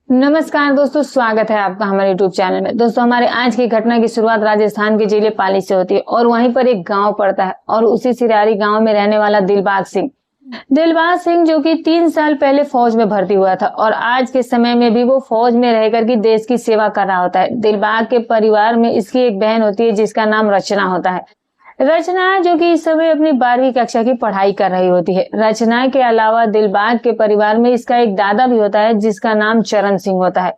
नमस्कार दोस्तों, स्वागत है आपका हमारे यूट्यूब चैनल में। दोस्तों, हमारे आज की घटना की शुरुआत राजस्थान के जिले पाली से होती है और वहीं पर एक गांव पड़ता है और उसी सिरारी गांव में रहने वाला दिलबाग सिंह जो कि 3 साल पहले फौज में भर्ती हुआ था और आज के समय में भी वो फौज में रहकर के देश की सेवा कर रहा होता है। दिलबाग के परिवार में इसकी एक बहन होती है जिसका नाम रचना होता है। रचना जो कि इस समय अपनी 12वीं कक्षा की पढ़ाई कर रही होती है। रचना के अलावा दिलबाग के परिवार में इसका एक दादा भी होता है जिसका नाम चरण सिंह होता है।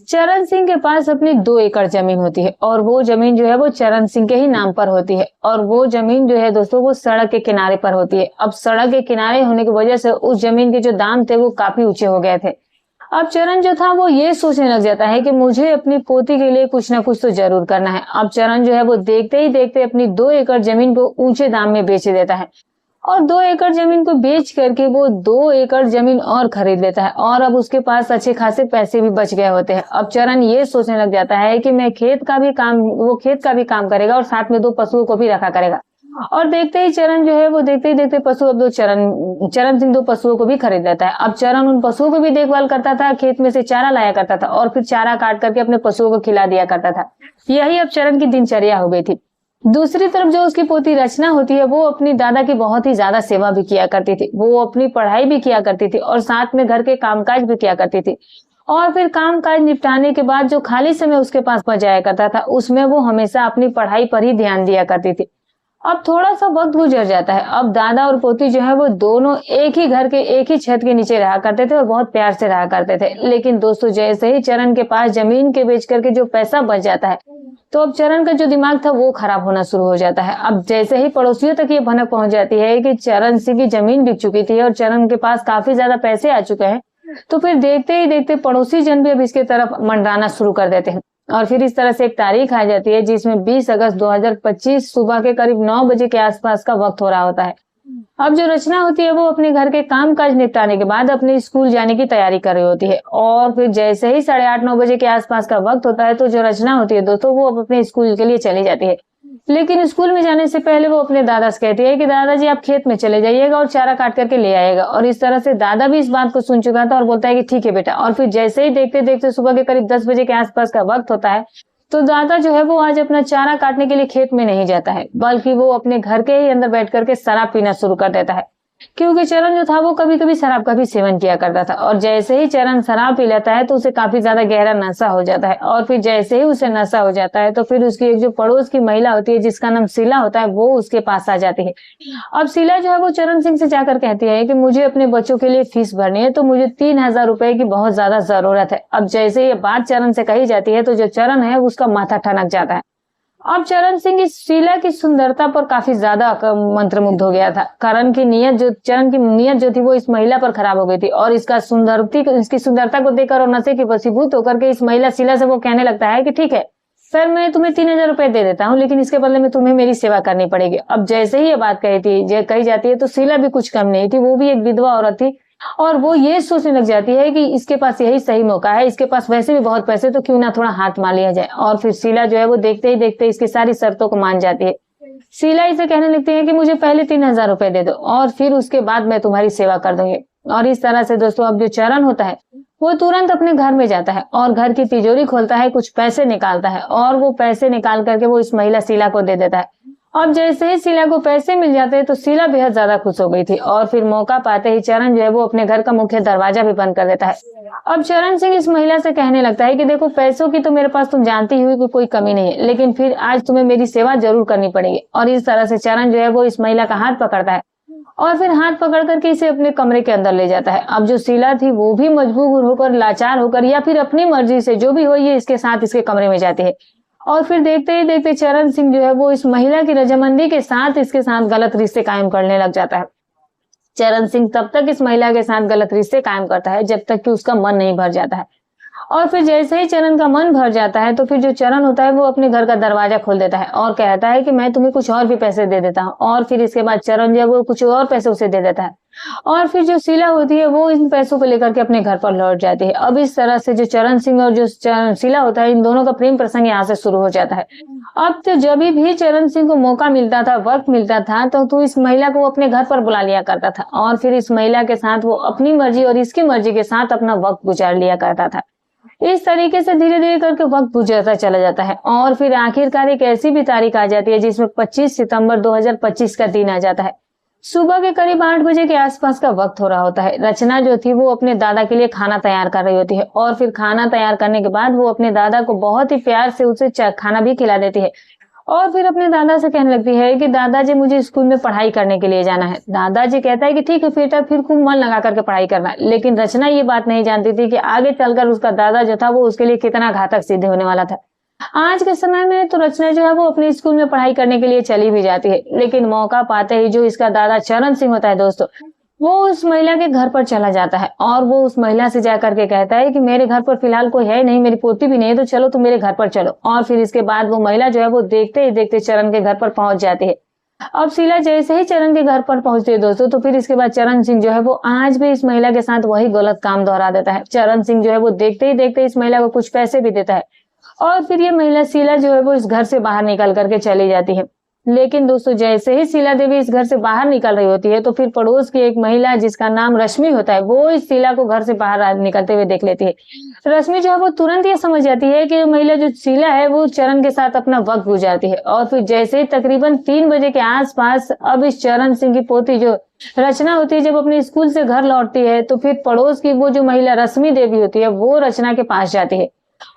चरण सिंह के पास अपनी 2 एकड़ जमीन होती है और वो जमीन जो है वो चरण सिंह के ही नाम पर होती है और वो जमीन जो है दोस्तों वो सड़क के किनारे पर होती है। अब सड़क के किनारे होने की वजह से उस जमीन के जो दाम थे वो काफी ऊंचे हो गए थे। अब चरण जो था वो ये सोचने लग जाता है कि मुझे अपनी पोती के लिए कुछ ना कुछ तो जरूर करना है। अब चरण जो है वो देखते ही देखते अपनी 2 एकड़ जमीन को ऊंचे दाम में बेच देता है और 2 एकड़ जमीन को बेच करके वो 2 एकड़ जमीन और खरीद लेता है और अब उसके पास अच्छे खासे पैसे भी बच गए होते हैं। अब चरण ये सोचने लग जाता है कि मैं खेत का भी काम करेगा और साथ में 2 पशुओं को भी रखा करेगा। और देखते ही चरण जो है वो देखते ही देखते पशु अब चरण सिंह 2 पशुओं को भी खरीद लेता है। अब चरण उन पशुओं को भी देखभाल करता था, खेत में से चारा लाया करता था और फिर चारा काट करके अपने पशुओं को खिला दिया करता था। यही अब चरण की दिनचर्या हो गई थी। दूसरी तरफ जो उसकी पोती रचना होती है वो अपनी दादा की बहुत ही ज्यादा सेवा भी किया करती थी। वो अपनी पढ़ाई भी किया करती थी और साथ में घर के कामकाज भी किया करती थी और फिर कामकाज निपटाने के बाद जो खाली समय उसके पास बच जाया करता था उसमें वो हमेशा अपनी पढ़ाई पर ही ध्यान दिया करती थी। अब थोड़ा सा वक्त गुजर जाता है। अब दादा और पोती जो है वो दोनों एक ही घर के एक ही छत के नीचे रहा करते थे और बहुत प्यार से रहा करते थे। लेकिन दोस्तों, जैसे ही चरण के पास जमीन के बेच करके जो पैसा बच जाता है तो अब चरण का जो दिमाग था वो खराब होना शुरू हो जाता है। अब जैसे ही पड़ोसियों तक ये भनक पहुंच जाती है कि चरण सिंह की जमीन बिक चुकी थी और चरण के पास काफी ज्यादा पैसे आ चुके हैं, तो फिर देखते ही देखते पड़ोसी जन भी अब इसके तरफ मंडराना शुरू कर देते हैं और फिर इस तरह से एक तारीख आ जाती है जिसमें 20 अगस्त 2025 सुबह के करीब 9 बजे के आसपास का वक्त हो रहा होता है। अब जो रचना होती है वो अपने घर के काम काज निपटाने के बाद अपने स्कूल जाने की तैयारी कर रही होती है और फिर जैसे ही 8:30-9 बजे के आसपास का वक्त होता है तो जो रचना होती है दोस्तों वो अपने स्कूल के लिए चली जाती है। लेकिन स्कूल में जाने से पहले वो अपने दादा से कहती है कि दादाजी आप खेत में चले जाइएगा और चारा काट करके ले आएगा। और इस तरह से दादा भी इस बात को सुन चुका था और बोलता है कि ठीक है बेटा। और फिर जैसे ही देखते देखते सुबह के करीब 10 बजे के आसपास का वक्त होता है तो दादा जो है वो आज अपना चारा काटने के लिए खेत में नहीं जाता है बल्कि वो अपने घर के ही अंदर बैठ करके शराब पीना शुरू कर देता है। क्योंकि चरण जो था वो कभी कभी शराब का भी सेवन किया करता था और जैसे ही चरण शराब पी लेता है तो उसे काफी ज्यादा गहरा नशा हो जाता है और फिर जैसे ही उसे नशा हो जाता है तो फिर उसकी एक जो पड़ोस की महिला होती है जिसका नाम शीला होता है वो उसके पास आ जाती है। अब शीला जो है वो चरण सिंह से जाकर कहती है कि मुझे अपने बच्चों के लिए फीस भरनी है तो मुझे 3000 रुपए की बहुत ज्यादा जरूरत है। अब जैसे ये बात चरण से कही जाती है तो जो चरण है उसका माथा ठनक जाता है। अब चरण सिंह इस शीला की सुंदरता पर काफी ज्यादा मंत्रमुग्ध हो गया था। चरण की नीयत जो थी वो इस महिला पर खराब हो गई थी और इसकी सुंदरता को देखकर और नशे की वशीभूत होकर के इस महिला शीला से वो कहने लगता है कि ठीक है सर, मैं तुम्हें 3000 रुपए दे देता हूँ लेकिन इसके बदले में तुम्हें मेरी सेवा करनी पड़ेगी। अब जैसे ही ये बात कही जाती है तो शीला भी कुछ कम नहीं थी। वो भी एक विधवा औरत थी और वो ये सोचने लग जाती है कि इसके पास यही सही मौका है, इसके पास वैसे भी बहुत पैसे, तो क्यों ना थोड़ा हाथ मार लिया जाए। और फिर शीला जो है वो देखते ही देखते इसकी सारी शर्तों को मान जाती है। शीला इसे कहने लगती है कि मुझे पहले 3000 रुपए दे दो और फिर उसके बाद मैं तुम्हारी सेवा कर दूंगी। और इस तरह से दोस्तों अब जो चरण होता है वो तुरंत अपने घर में जाता है और घर की तिजोरी खोलता है, कुछ पैसे निकालता है और वो पैसे निकाल करके वो इस महिला शीला को दे देता है। अब जैसे ही शीला को पैसे मिल जाते हैं तो शीला बेहद ज्यादा खुश हो गई थी और फिर मौका पाते ही चरण जो है वो अपने घर का मुख्य दरवाजा भी बंद कर देता है। अब चरण सिंह इस महिला से कहने लगता है कि देखो, पैसों की तो मेरे पास तुम जानती हुई कि कोई कमी नहीं है, लेकिन फिर आज तुम्हें मेरी सेवा जरूर करनी पड़ेगी। और इस तरह से चरण जो है वो इस महिला का हाथ पकड़ता है और फिर हाथ पकड़ करके इसे अपने कमरे के अंदर ले जाता है। अब जो शीला थी वो भी मजबूर होकर, लाचार होकर या फिर अपनी मर्जी से जो भी हो ये इसके साथ इसके कमरे में जाती है। और फिर देखते ही देखते चरण सिंह जो है वो इस महिला की रजामंदी के साथ इसके साथ गलत रिश्ते कायम करने लग जाता है। चरण सिंह तब तक इस महिला के साथ गलत रिश्ते कायम करता है जब तक कि उसका मन नहीं भर जाता है। और फिर जैसे ही चरण का मन भर जाता है तो फिर जो चरण होता है वो अपने घर का दरवाजा खोल देता है और कहता है कि मैं तुम्हें कुछ और भी पैसे दे देता हूँ। और फिर इसके बाद चरण जो है वो कुछ और पैसे उसे दे देता है और फिर जो शीला होती है वो इन पैसों को लेकर के अपने घर पर लौट जाती है। अब इस तरह से जो चरण सिंह और जो शीला होता है इन दोनों का प्रेम प्रसंग यहाँ से शुरू हो जाता है। अब तो जब भी चरण सिंह को मौका मिलता था, वक्त मिलता था, तो इस महिला को अपने घर पर बुला लिया करता था और फिर इस महिला के साथ वो अपनी मर्जी और इसकी मर्जी के साथ अपना वक्त गुजार लिया करता था। इस तरीके से धीरे धीरे करके वक्त गुजरता चला जाता है और फिर आखिरकार एक ऐसी भी तारीख आ जाती है जिसमें 25 सितंबर 2025 का दिन आ जाता है। सुबह के करीब 8 बजे के आसपास का वक्त हो रहा होता है। रचना जो थी वो अपने दादा के लिए खाना तैयार कर रही होती है और फिर खाना तैयार करने के बाद वो अपने दादा को बहुत ही प्यार से उसे खाना भी खिला देती है और फिर अपने दादा से कहने लगती है कि दादाजी मुझे स्कूल में पढ़ाई करने के लिए जाना है। दादाजी कहता है कि ठीक है बेटा, फिर खूब मन लगा करके पढ़ाई करना। लेकिन रचना ये बात नहीं जानती थी कि आगे चलकर उसका दादा जो था वो उसके लिए कितना घातक सिद्ध होने वाला था। आज के समय में तो रचना जो है वो अपने स्कूल में पढ़ाई करने के लिए चली भी जाती है, लेकिन मौका पाते ही जो इसका दादा चरण सिंह होता है दोस्तों, वो उस महिला के घर पर चला जाता है और वो उस महिला से जाकर के कहता है कि मेरे घर पर फिलहाल कोई है नहीं, मेरी पोती भी नहीं है, तो चलो तुम मेरे घर पर चलो। और फिर इसके बाद वो महिला जो है वो देखते ही देखते चरण के घर पर पहुंच जाती है। अब शीला जैसे ही चरण के घर पर पहुंचती है दोस्तों, तो फिर इसके बाद चरण सिंह जो है वो आज भी इस महिला के साथ वही गलत काम दोहरा देता है। चरण सिंह जो है वो देखते ही देखते इस महिला को कुछ पैसे भी देता है और फिर ये महिला शीला जो है वो इस घर से बाहर निकल करके चली जाती है। लेकिन दोस्तों जैसे ही शीला देवी इस घर से बाहर निकल रही होती है तो फिर पड़ोस की एक महिला जिसका नाम रश्मि होता है वो इस शीला को घर से बाहर निकलते हुए देख लेती है। रश्मि जो है वो तुरंत ये समझ जाती है कि महिला जो शीला है वो चरण के साथ अपना वक्त गुजारती है और फिर जैसे ही तकरीबन 3 बजे के आसपास अब इस चरण सिंह की पोती जो रचना होती है जब अपने स्कूल से घर लौटती है तो फिर पड़ोस की वो जो महिला रश्मि देवी होती है वो रचना के पास जाती है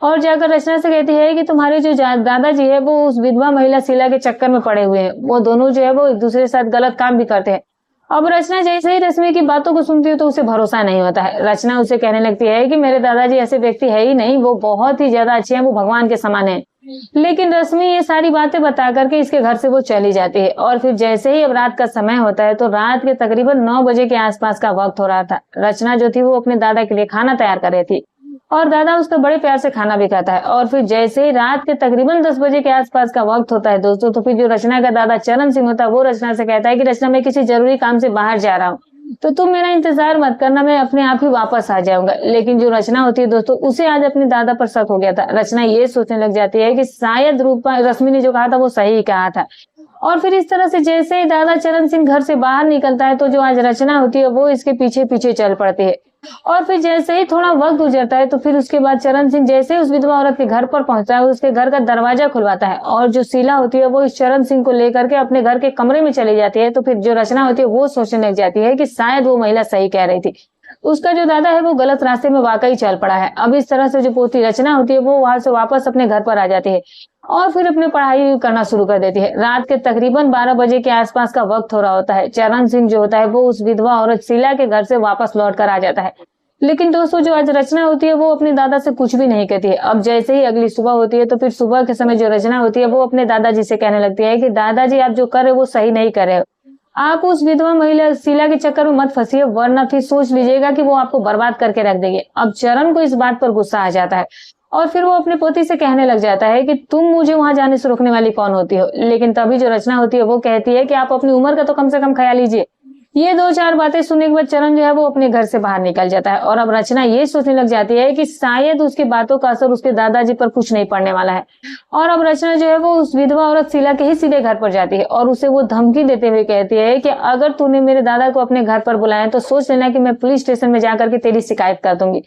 और जाकर रचना से कहती है कि तुम्हारे जो दादाजी है वो उस विधवा महिला शीला के चक्कर में पड़े हुए हैं, वो दोनों जो है वो एक दूसरे के साथ गलत काम भी करते हैं। अब रचना जैसे ही रश्मि की बातों को सुनती है तो उसे भरोसा नहीं होता है। रचना उसे कहने लगती है कि मेरे दादाजी ऐसे व्यक्ति है ही नहीं, वो बहुत ही ज्यादा अच्छे हैं, वो भगवान के समान है। लेकिन रश्मि ये सारी बातें बता करके इसके घर से वो चली जाती है और फिर जैसे ही अब रात का समय होता है तो रात के तकरीबन 9 बजे के आसपास का वक्त हो रहा था। रचना जो थी वो अपने दादा के लिए खाना तैयार कर रही थी और दादा उसका बड़े प्यार से खाना भी खाता है और फिर जैसे ही रात के तकरीबन 10 बजे के आसपास का वक्त होता है दोस्तों, तो फिर जो रचना का दादा चरण सिंह होता है वो रचना से कहता है कि रचना मैं किसी जरूरी काम से बाहर जा रहा हूँ, तो तुम मेरा इंतजार मत करना, मैं अपने आप ही वापस आ जाऊंगा। लेकिन जो रचना होती है दोस्तों उसे आज अपने दादा पर शक हो गया था। रचना ये सोचने लग जाती है कि शायद रश्मि ने जो कहा था वो सही कहा था और फिर इस तरह से जैसे ही दादा चरण सिंह घर से बाहर निकलता है तो जो आज रचना होती है वो इसके पीछे पीछे चल पड़ती है और फिर जैसे ही थोड़ा वक्त गुजरता है तो फिर उसके बाद चरण सिंह जैसे ही उस विधवा औरत के घर पर पहुंचता है उसके घर का दरवाजा खुलवाता है और जो शीला होती है वो इस चरण सिंह को लेकर के अपने घर के कमरे में चली जाती है। तो फिर जो रचना होती है वो सोचने लग जाती है कि शायद वो महिला सही कह रही थी, उसका जो दादा है वो गलत रास्ते में वाकई चल पड़ा है। अब इस तरह से जो पोती रचना होती है वो वहां से वापस अपने घर पर आ जाती है और फिर अपनी पढ़ाई करना शुरू कर देती है। रात के तकरीबन 12 बजे के आसपास का वक्त हो रहा होता है। चरण सिंह जो होता है वो उस विधवा औरत शीला के घर से वापस लौट कर आ जाता है। लेकिन दोस्तों जो आज रचना होती है वो अपने दादा से कुछ भी नहीं कहती है। अब जैसे ही अगली सुबह होती है तो फिर सुबह के समय जो रचना होती है वो अपने दादाजी से कहने लगती है कि दादाजी आप जो कर रहे हो वो सही नहीं कर रहे हो, आप उस विधवा महिला शीला के चक्कर में मत फंसिए वरना फिर सोच लीजिएगा कि वो आपको बर्बाद करके रख देगी। अब चरण को इस बात पर गुस्सा आ जाता है और फिर वो अपने पोती से कहने लग जाता है कि तुम मुझे वहां जाने से रोकने वाली कौन होती हो। लेकिन तभी जो रचना होती है वो कहती है कि आप अपनी उम्र का तो कम से कम ख्याल लीजिए। ये 2-4 बातें सुनने के बाद चरण जो है वो अपने घर से बाहर निकल जाता है और अब रचना ये सोचने लग जाती है कि शायद उसकी बातों का असर उसके दादाजी पर कुछ नहीं पड़ने वाला है और अब रचना जो है वो उस विधवा औरत शीला के ही सीधे घर पर जाती है और उसे वो धमकी देते हुए कहती है कि अगर तूने मेरे दादा को अपने घर पर बुलाया तो सोच लेना कि मैं पुलिस स्टेशन में जाकर के तेरी शिकायत कर दूंगी।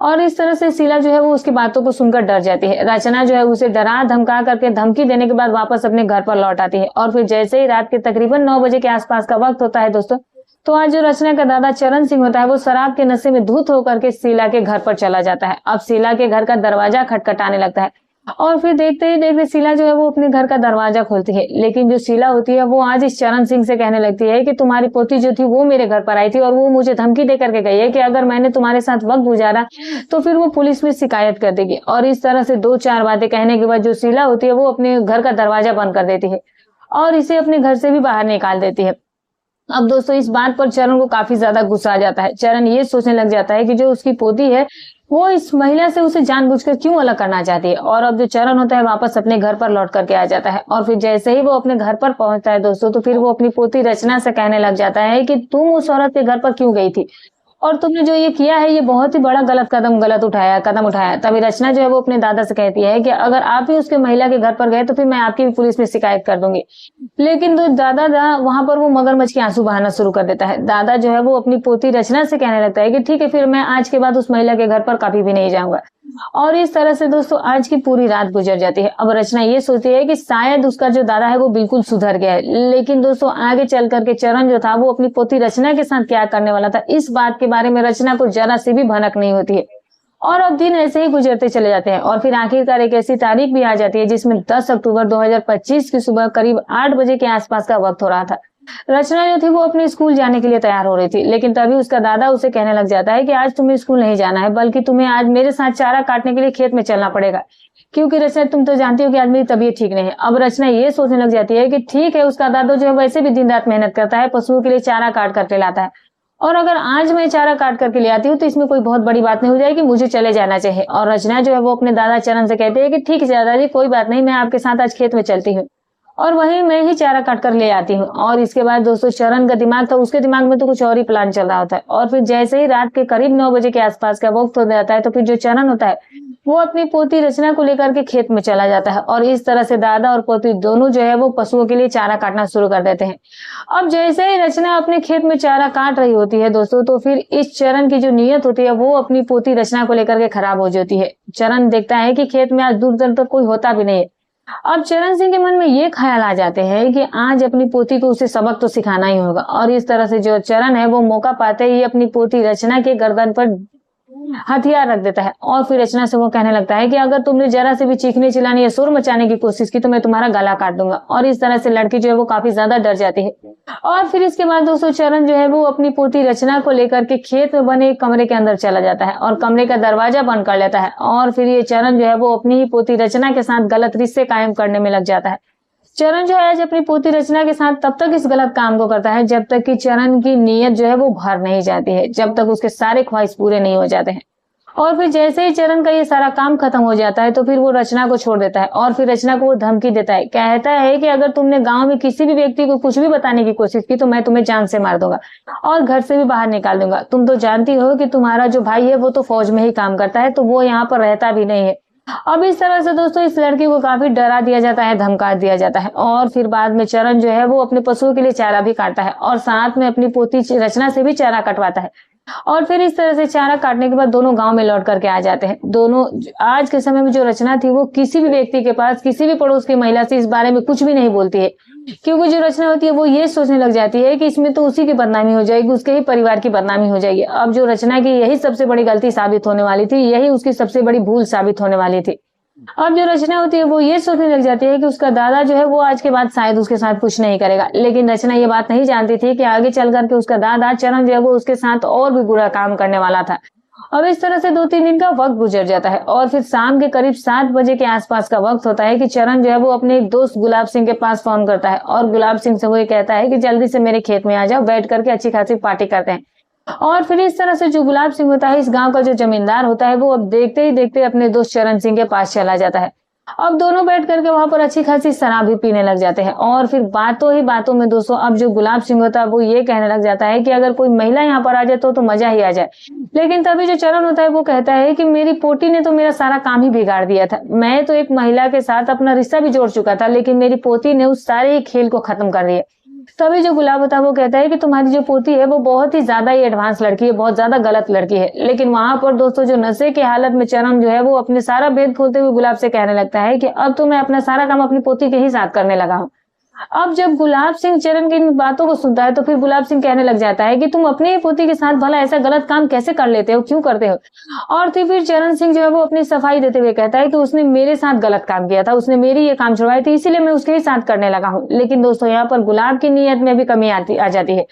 और इस तरह से शीला जो है वो उसकी बातों को सुनकर डर जाती है। रचना जो है उसे डरा धमका करके धमकी देने के बाद वापस अपने घर पर लौट आती है और फिर जैसे ही रात के तकरीबन 9 बजे के आसपास का वक्त होता है दोस्तों, तो आज जो रचना का दादा चरण सिंह होता है वो शराब के नशे में धुत होकर के शीला के घर पर चला जाता है। अब शीला के घर का दरवाजा खटखटाने लगता है और फिर देखते ही देखते शीला जो है वो अपने घर का दरवाजा खोलती है। लेकिन जो शीला होती है वो आज इस चरण सिंह से कहने लगती है कि तुम्हारी पोती जो थी वो मेरे घर पर आई थी और वो मुझे धमकी दे करके गई है कि अगर मैंने तुम्हारे साथ वक्त गुजारा तो फिर वो पुलिस में शिकायत कर देगी। और इस तरह से 2-4 बातें कहने के बाद जो शीला होती है वो अपने घर का दरवाजा बंद कर देती है और इसे अपने घर से भी बाहर निकाल देती है। अब दोस्तों इस बात पर चरण को काफी ज्यादा गुस्सा आ जाता है। चरण ये सोचने लग जाता है कि जो उसकी पोती है वो इस महिला से उसे जानबूझकर क्यों अलग करना चाहती है। और अब जो चरण होता है वापस अपने घर पर लौट करके आ जाता है और फिर जैसे ही वो अपने घर पर पहुंचता है दोस्तों, तो फिर वो अपनी पोती रचना से कहने लग जाता है कि तुम उस औरत के घर पर क्यों गई थी और तुमने जो ये किया है ये बहुत ही बड़ा गलत कदम उठाया। तभी रचना जो है वो अपने दादा से कहती है कि अगर आप ही उसके महिला के घर पर गए तो फिर मैं आपकी भी पुलिस में शिकायत कर दूंगी। लेकिन तो दादा वहां पर वो मगरमच्छ के आंसू बहाना शुरू कर देता है। दादा जो है वो अपनी पोती रचना से कहने लगता है कि ठीक है फिर मैं आज के बाद उस महिला के घर पर कभी भी नहीं जाऊंगा। और इस तरह से दोस्तों आज की पूरी रात गुजर जाती है। अब रचना ये सोचती है कि शायद उसका जो दादा है वो बिल्कुल सुधर गया है, लेकिन दोस्तों आगे चल करके चरण जो था वो अपनी पोती रचना के साथ क्या करने वाला था, इस बात के बारे में रचना को जरा सी भी भनक नहीं होती है। और अब दिन ऐसे ही गुजरते चले जाते हैं और फिर आखिरकार एक ऐसी तारीख भी आ जाती है जिसमें 10 अक्टूबर 2025 की सुबह करीब 8 बजे के आसपास का वक्त हो रहा था। रचना जो थी वो अपने स्कूल जाने के लिए तैयार हो रही थी, लेकिन तभी उसका दादा उसे कहने लग जाता है कि आज तुम्हें स्कूल नहीं जाना है, बल्कि तुम्हें आज मेरे साथ चारा काटने के लिए खेत में चलना पड़ेगा, क्योंकि रचना तुम तो जानती हो कि आज मेरी तबीयत ठीक नहीं है। अब रचना ये सोचने लग जाती है कि ठीक है, उसका दादा जो है वैसे भी दिन रात मेहनत करता है, पशुओं के लिए चारा काट करके लाता है, और अगर आज मैं चारा काट करके ले आती हूँ तो इसमें कोई बहुत बड़ी बात नहीं हो जाएगी, मुझे चले जाना चाहिए। और रचना जो है वो अपने दादा चरण से कहती है कि ठीक है दादाजी, कोई बात नहीं, मैं आपके साथ आज खेत में चलती हूँ और वहीं मैं ही चारा काट कर ले आती हूँ। और इसके बाद दोस्तों चरण का दिमाग था, उसके दिमाग में तो कुछ और ही प्लान चल रहा होता है। और फिर जैसे ही रात के करीब 9 बजे के आसपास का वक्त हो जाता है तो फिर जो चरण होता है वो अपनी पोती रचना को लेकर के खेत में चला जाता है, और इस तरह से दादा और पोती दोनों जो है वो पशुओं के लिए चारा काटना शुरू कर देते हैं। अब जैसे ही रचना अपने खेत में चारा काट रही होती है दोस्तों, तो फिर इस चरण की जो नीयत होती है वो अपनी पोती रचना को लेकर के खराब हो जाती है। चरण देखता है कि खेत में आज दूर दूर तक कोई होता भी नहीं है। अब चरण सिंह के मन में ये ख्याल आ जाते हैं कि आज अपनी पोती को उसे सबक तो सिखाना ही होगा, और इस तरह से जो चरण है वो मौका पाते ही अपनी पोती रचना के गर्दन पर हथियार रख देता है। और फिर रचना से वो कहने लगता है कि अगर तुमने जरा से भी चीखने चिल्लाने या शोर मचाने की कोशिश की तो मैं तुम्हारा गला काट दूंगा। और इस तरह से लड़की जो है वो काफी ज्यादा डर जाती है। और फिर इसके बाद दोस्तों चरण जो है वो अपनी पोती रचना को लेकर के खेत में बने एक कमरे के अंदर चला जाता है और कमरे का दरवाजा बंद कर लेता है। और फिर ये चरण जो है वो अपनी ही पोती रचना के साथ गलत रिश्ते कायम करने में लग जाता है। चरण जो है आज अपनी पोती रचना के साथ तब तक इस गलत काम को करता है जब तक कि चरण की नीयत जो है वो भर नहीं जाती है, जब तक उसके सारे ख्वाहिश पूरे नहीं हो जाते हैं। और फिर जैसे ही चरण का ये सारा काम खत्म हो जाता है तो फिर वो रचना को छोड़ देता है और फिर रचना को वो धमकी देता है, कहता है कि अगर तुमने गांव में किसी भी व्यक्ति को कुछ भी बताने की कोशिश की तो मैं तुम्हें जान से मार दूंगा और घर से भी बाहर निकाल दूंगा। तुम तो जानती हो कि तुम्हारा जो भाई है वो तो फौज में ही काम करता है, तो वो यहाँ पर रहता भी नहीं है। अब इस तरह से दोस्तों इस लड़की को काफी डरा दिया जाता है, धमका दिया जाता है। और फिर बाद में चरण जो है वो अपने पशुओं के लिए चारा भी काटता है और साथ में अपनी पोती रचना से भी चारा कटवाता है। और फिर इस तरह से चारा काटने के बाद दोनों गांव में लौट करके आ जाते हैं। दोनों आज के समय में जो रचना थी वो किसी भी व्यक्ति के पास, किसी भी पड़ोस की महिला से इस बारे में कुछ भी नहीं बोलती है, क्योंकि जो रचना होती है वो ये सोचने लग जाती है कि इसमें तो उसी की बदनामी हो जाएगी, उसके ही परिवार की बदनामी हो जाएगी। अब जो रचना की यही सबसे बड़ी गलती साबित होने वाली थी, यही उसकी सबसे बड़ी भूल साबित होने वाली थी। अब जो रचना होती है वो ये सोचने लग जाती है कि उसका दादा जो है वो आज के बाद शायद उसके साथ कुछ नहीं करेगा, लेकिन रचना ये बात नहीं जानती थी कि आगे चल करके उसका दादा चरण जो है वो उसके साथ और भी बुरा काम करने वाला था। अब इस तरह से 2-3 दिन का वक्त गुजर जाता है और फिर शाम के करीब 7 बजे के आसपास का वक्त होता है कि चरण जो है वो अपने एक दोस्त गुलाब सिंह के पास फोन करता है और गुलाब सिंह से वो ये कहता है कि जल्दी से मेरे खेत में आ जाओ, बैठ करके अच्छी खासी पार्टी करते हैं। और फिर इस तरह से जो गुलाब सिंह होता है, इस गांव का जो जमींदार होता है, वो अब देखते ही देखते अपने दोस्त चरण सिंह के पास चला जाता है। अब दोनों बैठ करके वहां पर अच्छी खासी शराब भी पीने लग जाते हैं। और फिर बातों ही बातों में दोस्तों अब जो गुलाब सिंह होता है वो ये कहने लग जाता है कि अगर कोई महिला यहाँ पर आ जाए तो मजा ही आ जाए। लेकिन तभी जो चरण होता है वो कहता है कि मेरी पोटी ने तो मेरा सारा काम ही बिगाड़ दिया था। मैं तो एक महिला के साथ अपना रिश्ता भी जोड़ चुका था, लेकिन मेरी पोती ने उस सारे खेल को खत्म कर दिया। तभी जो गुलाब होता है वो कहता है कि तुम्हारी जो पोती है वो बहुत ही ज्यादा ही एडवांस लड़की है, बहुत ज्यादा गलत लड़की है। लेकिन वहां पर दोस्तों जो नशे की हालत में चरण जो है वो अपने सारा भेद खोलते हुए गुलाब से कहने लगता है कि अब तो मैं अपना सारा काम अपनी पोती के ही साथ करने लगा हूँ। अब जब गुलाब सिंह चरण की इन बातों को सुनता है तो फिर गुलाब सिंह कहने लग जाता है कि तुम अपने ही पोती के साथ भला ऐसा गलत काम कैसे कर लेते हो, क्यों करते हो। और फिर चरण सिंह जो है वो अपनी सफाई देते हुए कहता है कि उसने मेरे साथ गलत काम किया था, उसने मेरी ये काम छुड़वाए थे, इसीलिए मैं उसके ही साथ करने लगा हूँ। लेकिन दोस्तों यहाँ पर गुलाब की नीयत में भी कमी आ जाती है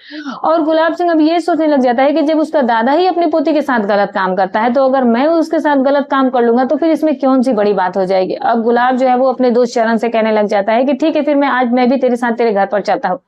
और गुलाब सिंह अब ये सोचने लग जाता है कि जब उसका दादा ही अपनी पोती के साथ गलत काम करता है तो अगर मैं उसके साथ गलत काम कर लूंगा तो फिर इसमें कौन सी बड़ी बात हो जाएगी। अब गुलाब जो है वो अपने दोस्त चरण से कहने लग जाता है कि ठीक है, फिर मैं भी तेरे साथ तेरे घर पर चलता हूँ।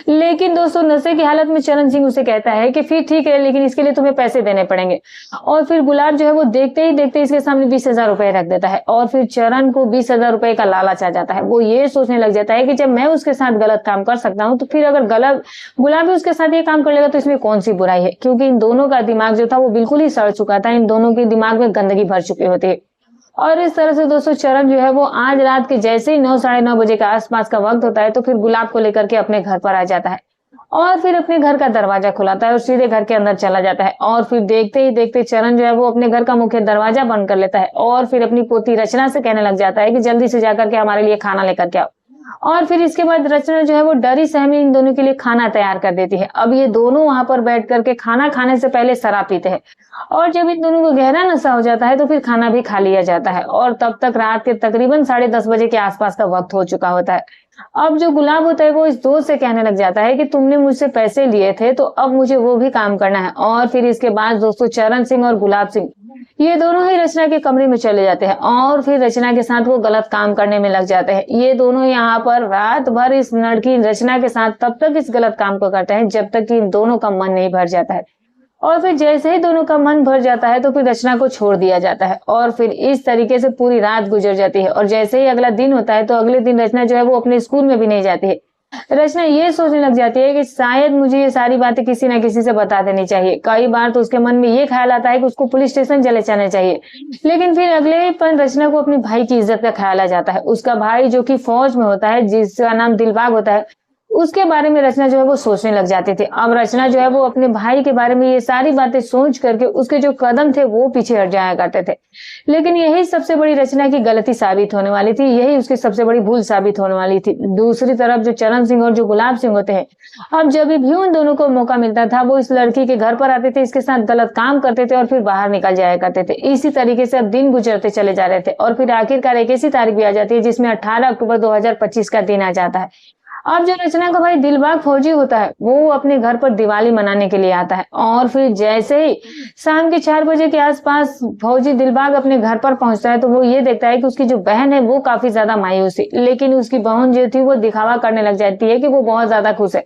लेकिन दोस्तों नशे की हालत में चरण सिंह उसे कहता है कि फिर ठीक है, लेकिन इसके लिए तुम्हें पैसे देने पड़ेंगे। और फिर गुलाब जो है वो देखते ही देखते इसके सामने 20,000 रुपए रख देता है और फिर चरण को 20,000 रुपए का लालच आ जाता है। वो ये सोचने लग जाता है कि जब मैं उसके साथ गलत काम कर सकता हूँ तो फिर अगर गुलाब भी उसके साथ ये काम कर लेगा तो इसमें कौन सी बुराई है, क्योंकि इन दोनों का दिमाग जो था वो बिल्कुल ही सड़ चुका था, इन दोनों के दिमाग में गंदगी भर चुकी होती है। और इस तरह से दोस्तों चरण जो है वो आज रात के जैसे ही 9-9:30 बजे के आसपास का वक्त होता है तो फिर गुलाब को लेकर के अपने घर पर आ जाता है। और फिर अपने घर का दरवाजा खुलाता है और सीधे घर के अंदर चला जाता है। और फिर देखते ही देखते चरण जो है वो अपने घर का मुख्य दरवाजा बंद कर लेता है और फिर अपनी पोती रचना से कहने लग जाता है कि जल्दी से जाकर के हमारे लिए खाना लेकर के आओ। और फिर इसके बाद रचना जो है वो डरी सहमी इन दोनों के लिए खाना तैयार कर देती है। अब ये दोनों वहां पर बैठ करके खाना खाने से पहले शराब पीते हैं और जब इन दोनों को गहरा नशा हो जाता है तो फिर खाना भी खा लिया जाता है और तब तक रात के तकरीबन 10:30 बजे के आसपास का वक्त हो चुका होता है। अब जो गुलाब होता है वो इस दोस्त से कहने लग जाता है कि तुमने मुझसे पैसे लिए थे तो अब मुझे वो भी काम करना है। और फिर इसके बाद दोस्तों चरण सिंह और गुलाब सिंह ये दोनों ही रचना के कमरे में चले जाते हैं और फिर रचना के साथ वो गलत काम करने में लग जाते हैं। ये दोनों यहाँ पर रात भर इस लड़की रचना के साथ तब तक इस गलत काम को करते हैं जब तक कि इन दोनों का मन नहीं भर जाता है। और फिर जैसे ही दोनों का मन भर जाता है तो फिर रचना को छोड़ दिया जाता है और फिर इस तरीके से पूरी रात गुजर जाती है। और जैसे ही अगला दिन होता है तो अगले दिन रचना जो है वो अपने स्कूल में भी नहीं जाती है। रचना ये सोचने लग जाती है कि शायद मुझे ये सारी बातें किसी ना किसी से बता देनी चाहिए। कई बार तो उसके मन में ये ख्याल आता है कि उसको पुलिस स्टेशन चले जाना चाहिए, लेकिन फिर अगले ही पल रचना को अपनी भाई की इज्जत का ख्याल आ जाता है। उसका भाई जो कि फौज में होता है जिसका नाम दिलबाग होता है उसके बारे में रचना जो है वो सोचने लग जाती थी। अब रचना जो है वो अपने भाई के बारे में ये सारी बातें सोच करके उसके जो कदम थे वो पीछे हट जाया करते थे, लेकिन यही सबसे बड़ी रचना की गलती साबित होने वाली थी, यही उसकी सबसे बड़ी भूल साबित होने वाली थी। दूसरी तरफ जो चरण सिंह और जो गुलाब सिंह होते हैं, अब जब भी उन दोनों को मौका मिलता था वो इस लड़की के घर पर आते थे, इसके साथ गलत काम करते थे और फिर बाहर निकल जाया करते थे। इसी तरीके से अब दिन गुजरते चले जा रहे थे और फिर आखिरकार एक ऐसी तारीख भी आ जाती है जिसमें 18 अक्टूबर 2025 का दिन आ जाता है। अब जो रचना का भाई दिलबाग फौजी होता है वो अपने घर पर दिवाली मनाने के लिए आता है और फिर जैसे ही शाम के 4 बजे के आसपास फौजी दिलबाग अपने घर पर पहुंचता है तो वो ये देखता है कि उसकी जो बहन है वो काफी ज्यादा मायूस है, लेकिन उसकी बहन जो थी वो दिखावा करने लग जाती है कि वो बहुत ज्यादा खुश है।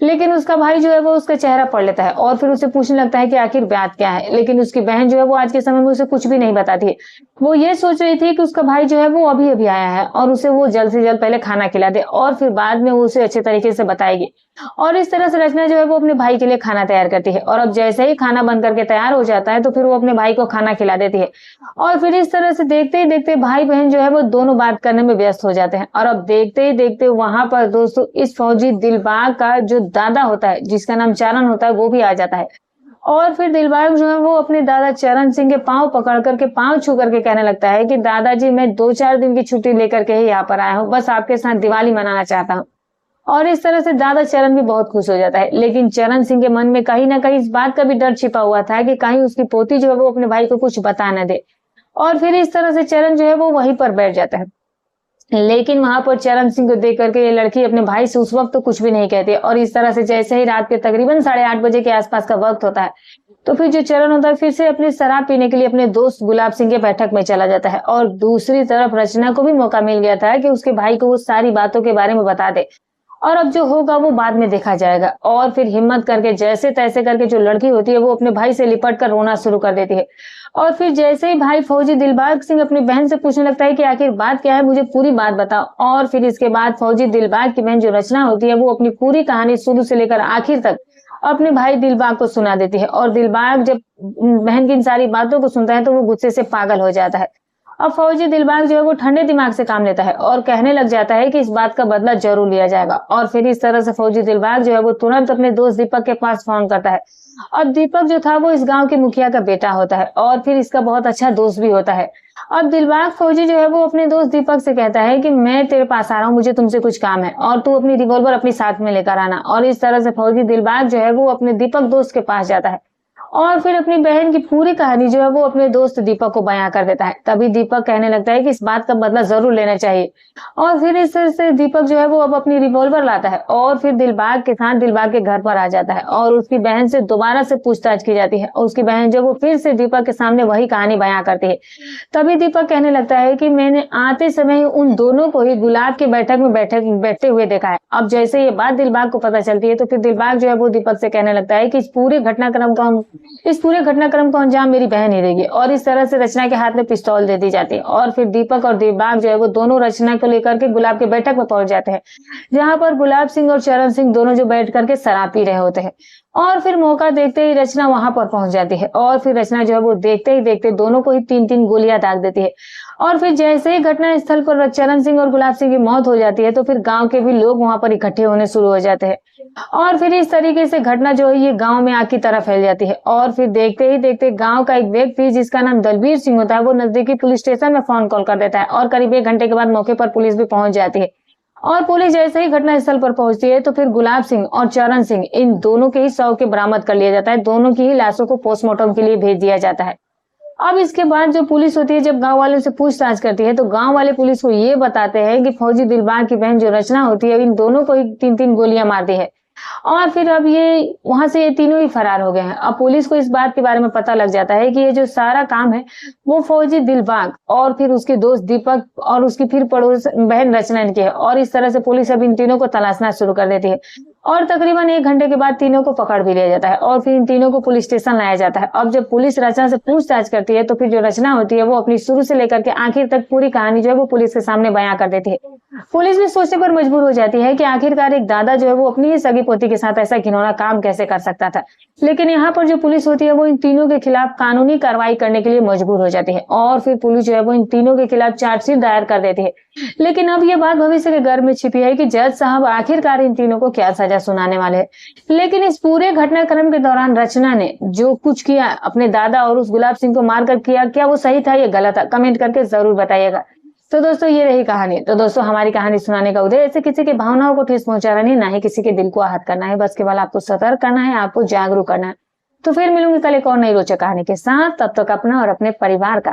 लेकिन उसका भाई जो है वो उसका चेहरा पढ़ लेता है और फिर उसे पूछने लगता है कि आखिर बात क्या है, लेकिन उसकी बहन जो है वो आज के समय में उसे कुछ भी नहीं बताती है। वो ये सोच रही थी कि उसका भाई जो है वो अभी अभी आया है और उसे वो जल्द से जल्द पहले खाना खिला दे और फिर बाद में वो उसे अच्छे तरीके से बताएगी। और इस तरह से रचना जो है वो अपने भाई के लिए खाना तैयार करती है और अब जैसे ही खाना बन करके तैयार हो जाता है तो फिर वो अपने भाई को खाना खिला देती है और फिर इस तरह से देखते ही देखते भाई बहन जो है वो दोनों बात करने में व्यस्त हो जाते हैं। और अब देखते ही देखते वहां पर दोस्तों इस फौजी दिलबाग का जो दादा होता है जिसका नाम चरण होता है वो भी आ जाता है और फिर दिलबाग जो है वो अपने दादा चरण सिंह के पांव पकड़ करके पांव छू करके कहने लगता है कि दादाजी मैं 2-4 दिन की छुट्टी लेकर के ही यहाँ पर आया हूँ, बस आपके साथ दिवाली मनाना चाहता हूँ। और इस तरह से दादा चरण भी बहुत खुश हो जाता है, लेकिन चरण सिंह के मन में कहीं ना कहीं इस बात का भी डर छिपा हुआ था कि कहीं उसकी पोती जो है वो अपने भाई को कुछ बता न दे। और फिर इस तरह से चरण जो है वो वहीं पर बैठ जाता है, लेकिन वहां पर चरण सिंह को देख करके ये लड़की अपने भाई से उस वक्त तो कुछ भी नहीं कहती। और इस तरह से जैसे ही रात के तकरीबन 8:30 बजे के आसपास का वक्त होता है तो फिर जो चरण होता है फिर से अपनी शराब पीने के लिए अपने दोस्त गुलाब सिंह के बैठक में चला जाता है। और दूसरी तरफ रचना को भी मौका मिल गया था कि उसके भाई को वो सारी बातों के बारे में बता दे और अब जो होगा वो बाद में देखा जाएगा। और फिर हिम्मत करके जैसे तैसे करके जो लड़की होती है वो अपने भाई से लिपट कर रोना शुरू कर देती है। और फिर जैसे ही भाई फौजी दिलबाग सिंह अपनी बहन से पूछने लगता है कि आखिर बात क्या है, मुझे पूरी बात बताओ। और फिर इसके बाद फौजी दिलबाग की बहन जो रचना होती है वो अपनी पूरी कहानी शुरू से लेकर आखिर तक अपने भाई दिलबाग को सुना देती है। और दिलबाग जब बहन की इन सारी बातों को सुनता है तो वो गुस्से से पागल हो जाता है। अब फौजी दिलबाग जो है वो ठंडे दिमाग से काम लेता है और कहने लग जाता है कि इस बात का बदला जरूर लिया जाएगा। और फिर इस तरह से फौजी दिलबाग जो है वो तुरंत अपने दोस्त दीपक के पास फोन करता है। अब दीपक जो था वो इस गांव के मुखिया का बेटा होता है और फिर इसका बहुत अच्छा दोस्त भी होता है। अब दिलबाग फौजी जो है वो अपने दोस्त दीपक से कहता है कि मैं तेरे पास आ रहा हूँ, मुझे तुमसे कुछ काम है और तू अपनी रिवॉल्वर अपनी साथ में लेकर आना। और इस तरह से फौजी दिलबाग जो है वो अपने दीपक दोस्त के पास जाता है और फिर अपनी बहन की पूरी कहानी जो है वो अपने दोस्त दीपक को बयां कर देता है। तभी दीपक कहने लगता है कि इस बात का बदला जरूर लेना चाहिए। और फिर इस तरह से दीपक जो है वो अब अपनी रिवॉल्वर लाता है और फिर दिलबाग के साथ दिलबाग के घर पर आ जाता है और उसकी बहन से दोबारा से पूछताछ की जाती है और उसकी बहन जो वो फिर से दीपक के सामने वही कहानी बयां करती है। तभी दीपक कहने लगता है कि मैंने आते समय उन दोनों को ही गुलाब की बैठक में बैठते हुए देखा है। अब जैसे ये बात दिलबाग को पता चलती है तो फिर दिलबाग जो है वो दीपक से कहने लगता है कि इस पूरे घटनाक्रम को अंजाम मेरी बहन ही देगी। और इस तरह से रचना के हाथ में पिस्तौल दे दी जाती है और फिर दीपक और दिलबाग जो है वो दोनों रचना को लेकर के गुलाब के बैठक में पहुंच जाते हैं, जहां पर गुलाब सिंह और चरण सिंह दोनों जो बैठ करके शराब पी रहे होते हैं। और फिर मौका देखते ही रचना वहां पर पहुंच जाती है और फिर रचना जो है वो देखते ही देखते दोनों को ही 3-3 गोलियां दाग देती है और फिर जैसे ही घटना स्थल पर चरण सिंह और गुलाब सिंह की मौत हो जाती है तो फिर गांव के भी लोग वहां पर इकट्ठे होने शुरू हो जाते हैं और फिर इस तरीके से घटना जो है ये गांव में आग की तरह फैल जाती है। और फिर देखते ही देखते गांव का एक व्यक्ति जिसका नाम दलबीर सिंह होता है वो नजदीकी पुलिस स्टेशन में फोन कॉल कर देता है और करीब 1 घंटे के बाद मौके पर पुलिस भी पहुंच जाती है। और पुलिस जैसे ही घटना स्थल पर पहुंचती है तो फिर गुलाब सिंह और चरण सिंह इन दोनों के ही शव के बरामद कर लिया जाता है। दोनों की ही लाशों को पोस्टमार्टम के लिए भेज दिया जाता है। अब इसके बाद जो पुलिस होती है जब गांव वालों से पूछताछ करती है तो गांव वाले पुलिस को ये बताते हैं कि फौजी दिलबाग की बहन जो रचना होती है इन दोनों को ही 3-3 गोलियां मार दी है और फिर अब ये वहां से ये तीनों ही फरार हो गए हैं। अब पुलिस को इस बात के बारे में पता लग जाता है कि ये जो सारा काम है वो फौजी दिलबाग और फिर उसके दोस्त दीपक और उसकी फिर पड़ोस बहन रचना की है और इस तरह से पुलिस अब इन तीनों को तलाशना शुरू कर देती है और तकरीबन 1 घंटे के बाद तीनों को पकड़ भी लिया जाता है और फिर इन तीनों को पुलिस स्टेशन लाया जाता है। अब जब पुलिस रचना से पूछताछ करती है तो फिर जो रचना होती है वो अपनी शुरू से लेकर के आखिर तक पूरी कहानी जो है वो पुलिस के सामने बयां कर देती है। पुलिस भी सोचने पर मजबूर हो जाती है कि आखिरकार एक दादा जो है वो अपनी ही सगी पोती के साथ ऐसा घिनौना काम कैसे कर सकता था। लेकिन यहाँ पर जो पुलिस होती है वो इन तीनों के खिलाफ कानूनी कार्रवाई करने के लिए मजबूर हो जाती है और फिर पुलिस जो है वो इन तीनों के खिलाफ चार्जशीट दायर कर देती है। लेकिन अब ये बात भविष्य के गर्भ में छिपी है कि जज साहब आखिरकार इन तीनों को क्या सजा सुनाने वाले हैं। लेकिन इस पूरे घटनाक्रम के दौरान रचना ने जो कुछ किया अपने दादा और उस गुलाब सिंह को मारकर किया, क्या वो सही था या गलत था, कमेंट करके जरूर बताइएगा। तो दोस्तों ये रही कहानी। तो दोस्तों हमारी कहानी सुनाने का उद्देश्य किसी की भावनाओं को ठेस पहुंचाना नहीं, ना ही किसी के दिल को आहत करना है, बस केवल आपको सतर्क करना है, आपको जागरूक करना है। तो फिर मिलूंगी कल एक और नई रोचक कहानी के साथ। तब तक अपना और अपने परिवार का